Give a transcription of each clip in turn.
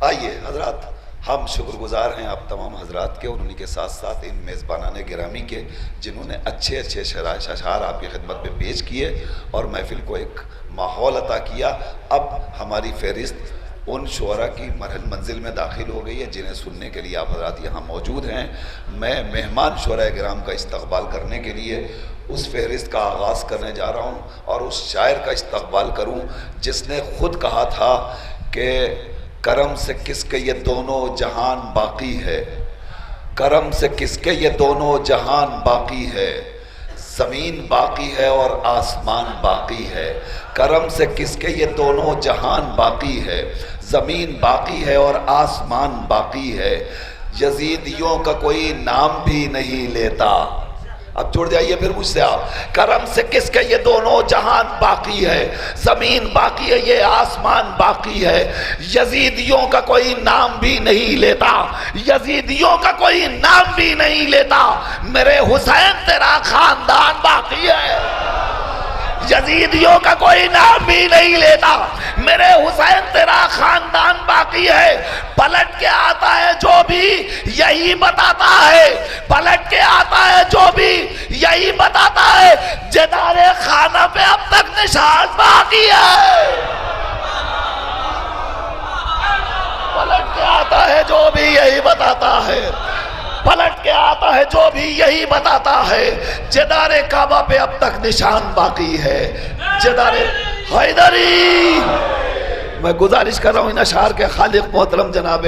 آئیے حضرات، ہم شکر گزار ہیں آپ تمام حضرات کے اور انہی کے ساتھ ساتھ ان میزبانان گرامی کے جنہوں نے اچھے اچھے اشعار آپ کی خدمت میں پیش کیے اور محفل کو ایک ماحول عطا کیا۔ اب ہماری فہرست ان شعراء کی مرحل منزل میں داخل ہو گئی ہے جنہیں سننے کے لیے آپ حضرات یہاں موجود ہیں۔ میں مہمان شعراء کرام کا استقبال کرنے کے لیے اس فہرست کا آغاز کرنے جا رہا ہوں اور اس شاعر کا استقبال کروں جس نے خود کہا تھا کہ کرم سے کس کے یہ دونوں جہان باقی ہے، کرم سے کس کے یہ دونوں جہان باقی ہے، زمین باقی ہے اور آسمان باقی ہے۔ کرم سے کس کے یہ دونوں جہان باقی ہے، زمین باقی ہے اور آسمان باقی ہے، یزیدیوں کا کوئی نام بھی نہیں لیتا۔ اب جڑ جائیے پھر مجھ سے آپ، کرم سے کس کے یہ دونوں جہان باقی ہے، زمین باقی ہے یہ آسمان باقی ہے، یزیدیوں کا کوئی نام بھی نہیں لیتا، یزیدیوں کا کوئی نام بھی نہیں لیتا، میرے حسین تیرا خاندان باقی ہے، یزیدیوں کا کوئی نام بھی نہیں لیتا، میرے حسین تیرا خاندان باقی ہے۔ پلٹ کے آتا ہے جو بھی یہی بتاتا ہے، پلٹ کے آتا ہے جو بھی یہی بتاتا ہے، جدار خانہ پہ اب تک نشان باقی ہے۔ پلٹ کے آتا ہے جو بھی یہی بتاتا ہے، پلٹ کے آتا ہے جو بھی یہی بتاتا ہے، جدار کعبہ پہ اب تک نشان باقی ہے، جدار حیدری۔ میں گزارش کر رہا ہوں ان اشعار کے خالق محترم جناب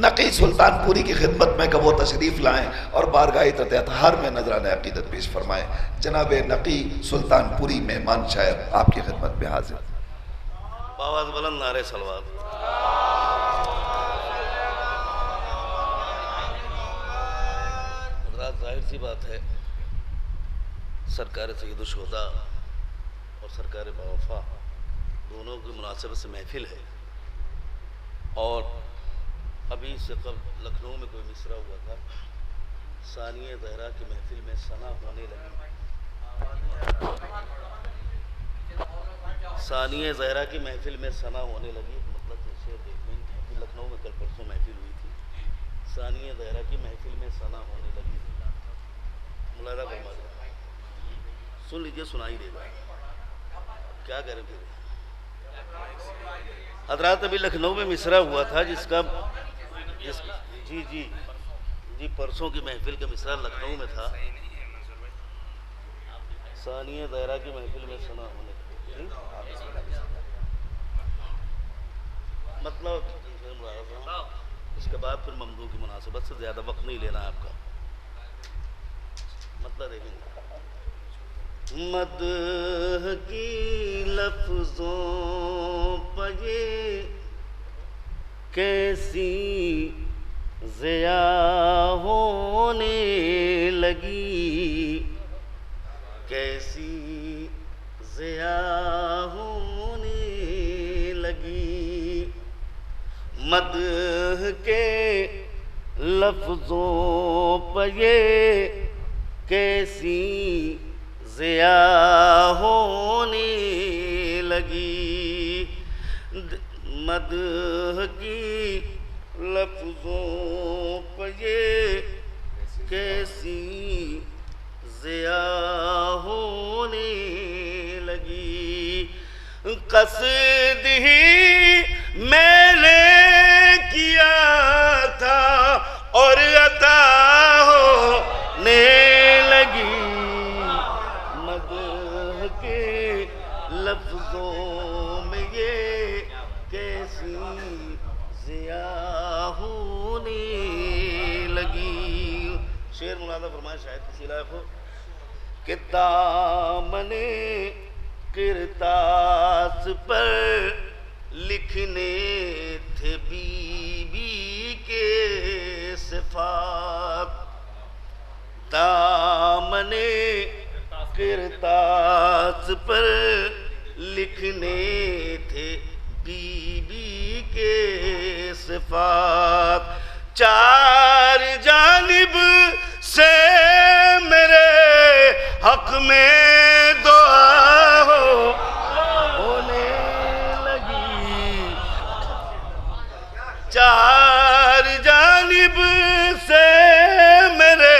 نقی سلطان پوری کی خدمت میں کہ وہ تشریف لائیں اور بارگاہ اطہار میں نذرانہ عقیدت پیش فرمائیں۔ جناب نقی سلطان پوری مہمان شاعر آپ کی خدمت میں حاضر۔ باواز بلند نعرے صلوات۔ حضرات ظاہر سی بات ہے، سرکار سید الشہداء اور سرکار باوفا دونوں کی مناسبت سے محفل ہے، اور ابھی اس سے قبل لکھنؤ میں کوئی مصرع ہوا تھا، ثانیہ زہرا کی محفل میں ثنا ہونے لگی، ثانیہ زہرا کی محفل میں ثنا ہونے لگی، مطلب شعر دیکھیں ابھی لکھنؤ میں کل پرسوں محفل ہوئی تھی، ثانیہ زہرا کی محفل میں ثنا ہونے لگی، ملاحظہ فرما دیں، سن لیجئے سنائی دے گا، کیا کریں پھر حضرات۔ ابھی لکھنؤ میں مصرع ہوا تھا جس کا جی پرسوں کی محفل کا مصرع لکھنؤ میں تھا، ثانیہ زہرا کی محفل میں ثنا ہونے لگی، مطلب اس کے بعد پھر ممدوح کی مناسبت سے زیادہ وقت نہیں لینا آپ کا، مطلب دیکھیں گے۔ مدح کی لفظوں پہ یہ کیسی ضیاء ہونے لگی، کیسی ضیاء ہونے لگی، مدح کے لفظوں پہ یہ کیسی ضیاء ہونے لگی، مدح کی لفظوں پہ یہ کیسی ضیاء ہونے لگی، قصد ہی میں نے کیا تھا اور عطا ہونے لگی، لفظوں میں یہ کیسی ضیاء ہونے لگی۔ شعر ملاحظہ فرمائیں شاید کسی لائق ہو کہ دامن کرتاس پر لکھنے تھے بی بی کے صفات، دامن کرتاس پر لکھنے تھے بی بی کے صفات، چار جانب سے میرے حق میں دعا ہونے لگی، چار جانب سے میرے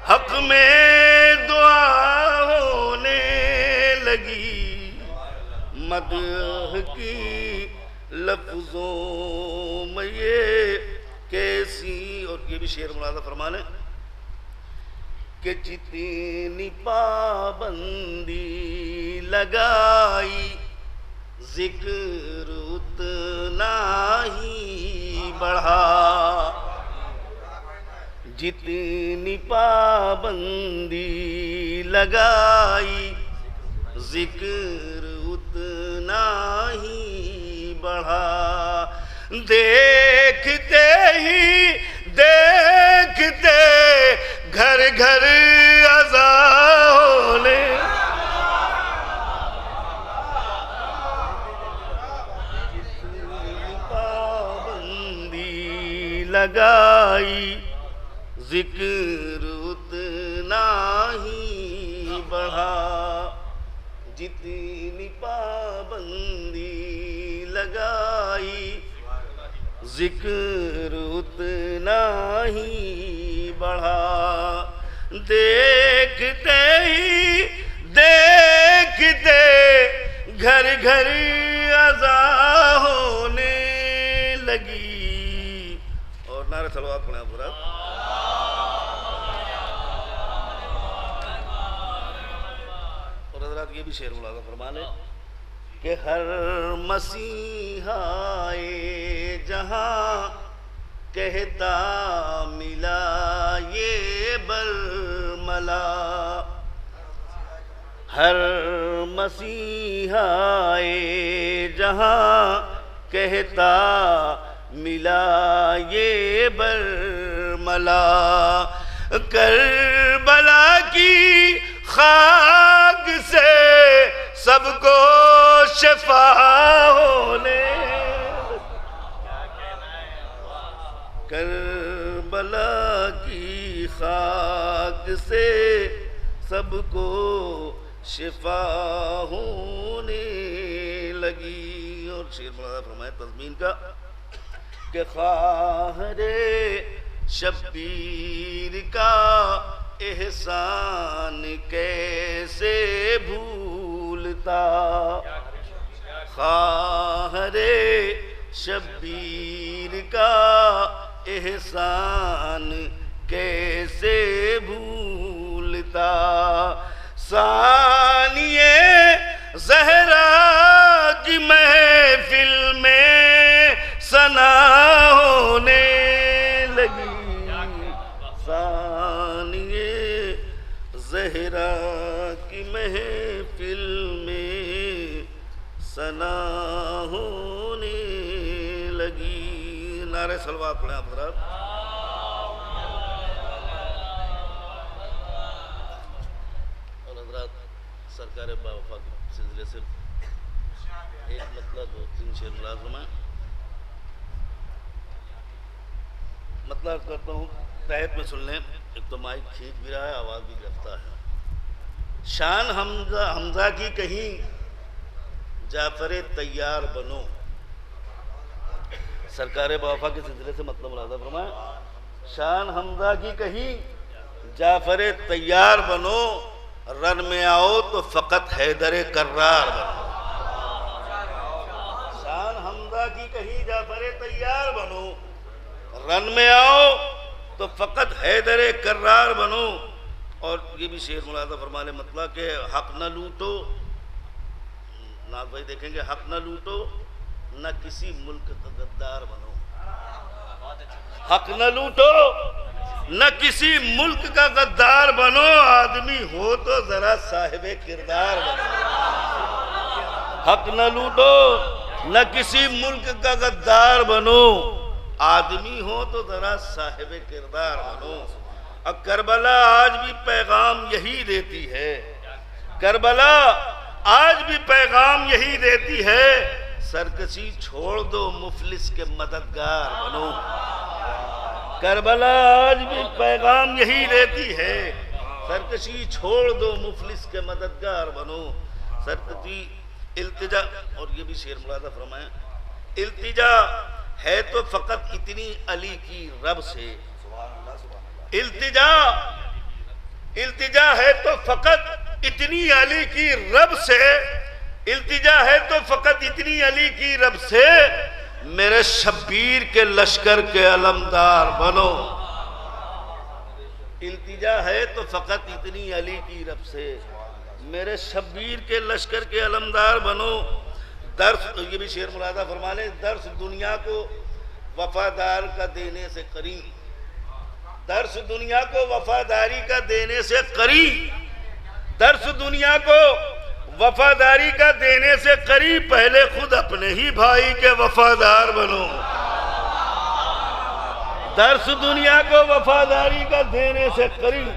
حق میں دعا ہونے لگی، مدح کی لفظوں میں یہ کیسی، اور یہ بھی شعر ملاحظہ فرما لیں کہ جتنی پابندی لگائی ذکر اتنا ہی بڑھا، جتنی پابندی لگائی ذکر اتنا ہی بڑھا، دیکھتے ہی دیکھتے گھر گھر اذان ہونے، جتنی پابندی لگائی ذکر اتنا ہی بڑھا، جتنی پابندی لگائی ذکر اتنا ہی بڑھا، دیکھتے ہی دیکھتے گھر گھر اذان ہونے لگی، اور نعرہ صلوات پڑھیں پورا۔ اور حضرات یہ بھی شعر ملاحظہ فرما لیں کہ ہر مسیحائے جہاں کہتا ملا یہ برملا، ہر مسیحائے جہاں کہتا ملا یہ برملا، کربلا کی خاک سے سب کو شفا ہونے، کربلا کی خاک سے سب کو شفا ہونے لگی، اور شعر ملاحظہ فرمائے تضمین کا کہ خواہر شبیر کا احسان کیسے بھولتا، خواہر شبیر کا احسان کیسے بھولتا، ثانیے زہرا کی محفل میں ثنا ہونے لگی، ثانیے زہرا کی محفل میں ثنا ہونے لگی، نعرہ صلوات پڑھیں آپ حضرات۔ اور حضرات سرکار باوفا کے سلسلے سے ایک مطلب دو تین شعر ملازم ہے، مطلب کرتا ہوں تحت میں سن لیں، ایک تو مائک کھینچ بھی رہا ہے، آواز بھی گرفتا ہے۔ شان حمزہ کی کہیں جعفر تیار بنو، سرکار باوفا کے سلسلے سے مطلب ملاحظہ فرمائیں، شان حمزہ کی کہیں جعفر تیار بنو، رن میں آؤ تو فقط حیدر کرار بنو، شان حمزہ کی کہیں جعفر تیار بنو، رن میں آؤ تو فقط حیدر کرار بنو، اور یہ بھی شعر ملاحظہ فرما لیں مطلب کہ حق نہ لوٹو، ناز بھائی دیکھیں گے، حق نہ لوٹو نہ کسی ملک کا غدار بنو، حق نہ لوٹو نہ کسی ملک کا غدار بنو، آدمی ہو تو ذرا صاحب کردار بنو، حق نہ لوٹو نہ کسی ملک کا غدار بنو، آدمی ہو تو ذرا صاحب کردار بنو۔ اب کربلا آج بھی پیغام یہی دیتی ہے، کربلا آج بھی پیغام یہی دیتی ہے، سرکشی چھوڑ دو مفلس کے مددگار بنو، کربلا آج بھی پیغام یہی دیتی ہے، سرکشی چھوڑ دو مفلس کے مددگار بنو، سرکشی التجا، اور یہ بھی شعر ملاحظہ فرمائیں، التجا ہے تو تو فقط اتنی علی کی رب سے، سبحان اللہ سبحان اللہ. التجا ہے تو فقط اتنی علی کی رب سے، التجا ہے تو فقط اتنی علی کی رب سے، میرے شبیر کے لشکر کے علمدار بنو. التجا ہے تو فقط اتنی علی کی رب سے، میرے شبیر کے لشکر کے علمدار بنو. درس، یہ بھی شعر ملازہ فرما لیں، درس دنیا کو وفادار کا دینے سے قریب، درس دنیا کو وفاداری کا دینے سے قریب، درس دنیا کو وفاداری کا دینے سے قریب، پہلے خود اپنے ہی بھائی کے وفادار بنو. درس دنیا کو وفاداری کا دینے سے قریب،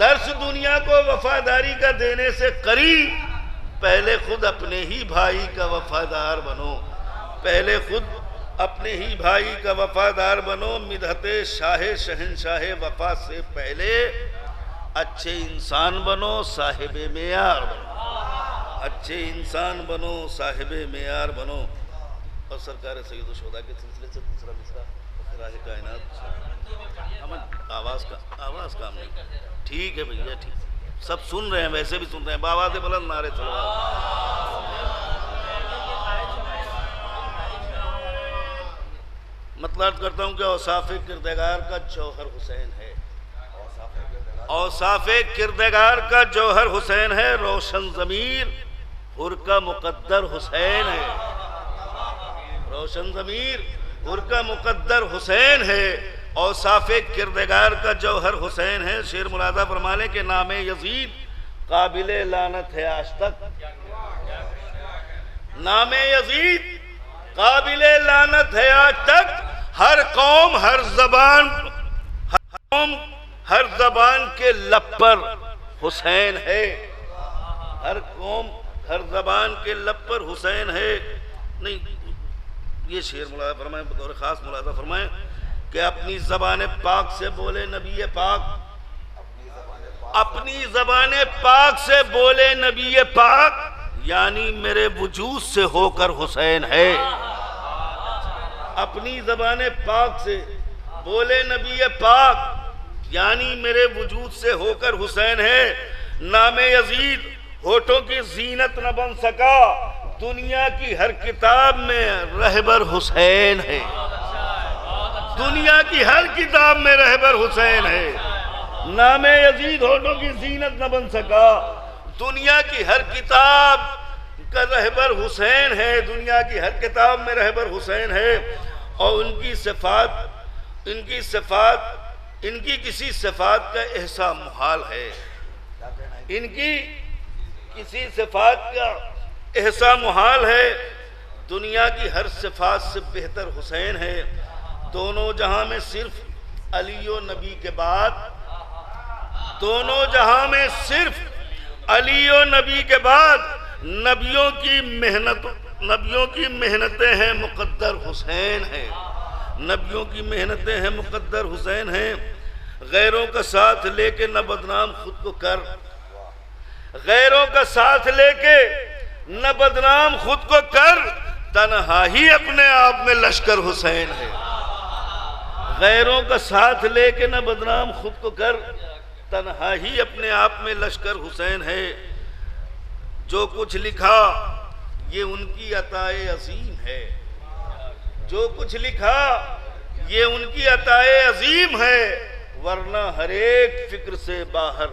درس دنیا کو وفاداری کا دینے سے قریب، پہلے خود اپنے ہی بھائی کا وفادار بنو، پہلے خود اپنے ہی بھائی کا وفادار بنو. مدحت شاہ شہنشاہ وفا سے پہلے اچھے انسان بنو، صاحب معیار بنو، اچھے انسان بنو، صاحب معیار بنو. اور سرکار سید الشہداء کے سلسلے سے دوسرا مصرع راہ کائنات. آواز کام نہیں، ٹھیک ہے بھیا، ٹھیک، سب سن رہے ہیں، ویسے بھی سن رہے ہیں، بآواز بلند نعرے صلوات. مطلب کرتا ہوں کہ اوصاف کردگار کا جوہر حسین ہے، اوصاف کردگار کا جوہر حسین ہے، روشن ضمیر حر کا مقدر حسین ہے، روشن ضمیر حر کا مقدر حسین ہے، اوصاف کردگار کا جوہر حسین ہے. شعر ملازہ فرمانے کے نام یزید قابل لعنت ہے آج تک، نام یزید قابل لعنت ہے آج تک. ہر قوم ہر زبان کے لب پر حسین ہے، ہر قوم ہر زبان کے لب پر حسین ہے. نہیں، یہ شعر ملازہ فرمائیں، بطور خاص ملازہ فرمائیں کہ اپنی زبان پاک سے بولے نبی پاک، اپنی زبان پاک سے بولے نبی پاک، یعنی میرے وجود سے ہو کر حسین ہے. اپنی زبان پاک سے بولے نبی پاک، یعنی میرے وجود سے ہو کر حسین ہے. نام یزید ہونٹوں کی زینت نہ بن سکا، دنیا کی ہر کتاب میں رہبر حسین ہے، دنیا کی ہر کتاب میں رہبر حسین ہے. نام یزید ہونٹوں کی زینت نہ بن سکا، دنیا کی ہر کتاب کا رہبر حسین ہے، دنیا کی ہر کتاب میں رہبر حسین ہے. اور ان کی کسی صفات کا احساء محال ہے، ان کی کسی صفات کا احساء محال ہے. دنیا کی ہر صفات سے بہتر حسین ہے. دونوں جہاں میں صرف علی و نبی کے بعد، دونوں جہاں میں صرف علی و نبی کے بعد نبیوں کی محنتیں ہیں مقدر حسین ہے، نبیوں کی محنتیں ہیں مقدر حسین ہیں. غیروں کا ساتھ لے کے نہ بدنام خود کو کر، غیروں کا ساتھ لے کے نہ بدنام خود کو کر، تنہا ہی اپنے آپ میں لشکر حسین ہے. غیروں کا ساتھ لے کے نہ بدنام خود کو کر، تنہا ہی اپنے آپ میں لشکر حسین ہے. جو کچھ لکھا یہ ان کی عطائے عظیم ہے، جو کچھ لکھا یہ ان کی عطائے عظیم ہے، ورنہ ہر ایک فکر سے باہر